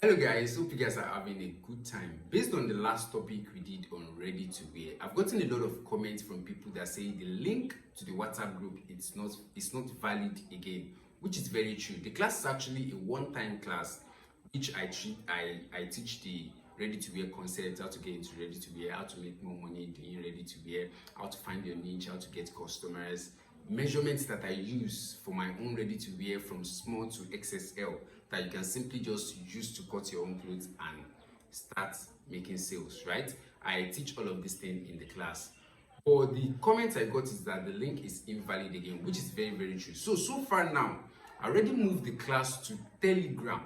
Hello guys, hope you guys are having a good time. Based on the last topic we did on ready to wear, I've gotten a lot of comments from people that say the link to the WhatsApp group it's not valid again, which is very true. The class is actually a one-time class which I teach the ready to wear concept, how to get into ready to wear, how to make more money doing ready to wear, how to find your niche, how to get customers, measurements that I use for my own ready to wear from small to XSL that you can simply just use to cut your own clothes and start making sales, right? I teach all of these things in the class. But the comment I got is that the link is invalid again, which is very, very true. So far now, I already moved the class to Telegram,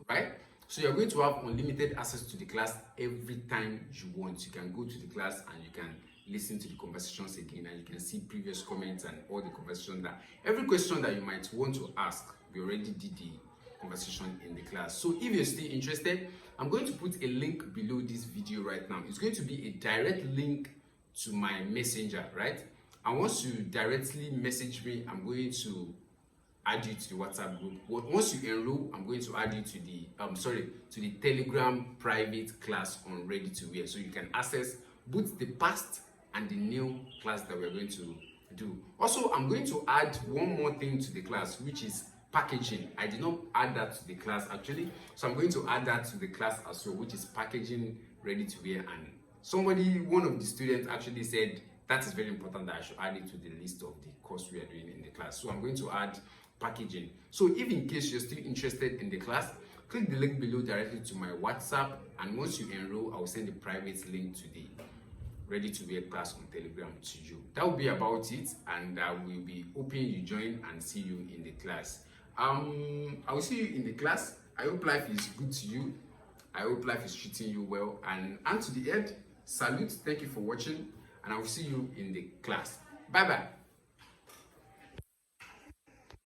right? So you're going to have unlimited access to the class every time you want. You can go to the class and you can listen to the conversations again, and you can see previous comments and all the conversation that every question that you might want to ask, we already did the conversation in the class. So if you're still interested, I'm going to put a link below this video right now. It's going to be a direct link to my messenger, right? And once you directly message me, I'm going to add you to the WhatsApp group. Once you enroll, I'm going to add you to the Telegram private class on ready to wear, so you can access both the past and the new class that we're going to do. Also, I'm going to add one more thing to the class, which is packaging. I did not add that to the class actually, so I'm going to add that to the class as well, which is packaging ready to wear. And one of the students actually said that is very important, that I should add it to the list of the course we are doing in the class. So I'm going to add packaging. So if in case you're still interested in the class, click the link below directly to my WhatsApp, and once you enroll, I'll send the private link to the ready to wear class on Telegram to you. That will be about it, and I will be hoping you join and see you in the class. I will see you in the class. I hope life is good to you. I hope life is treating you well. And to the end, salute, thank you for watching, and I will see you in the class. Bye bye.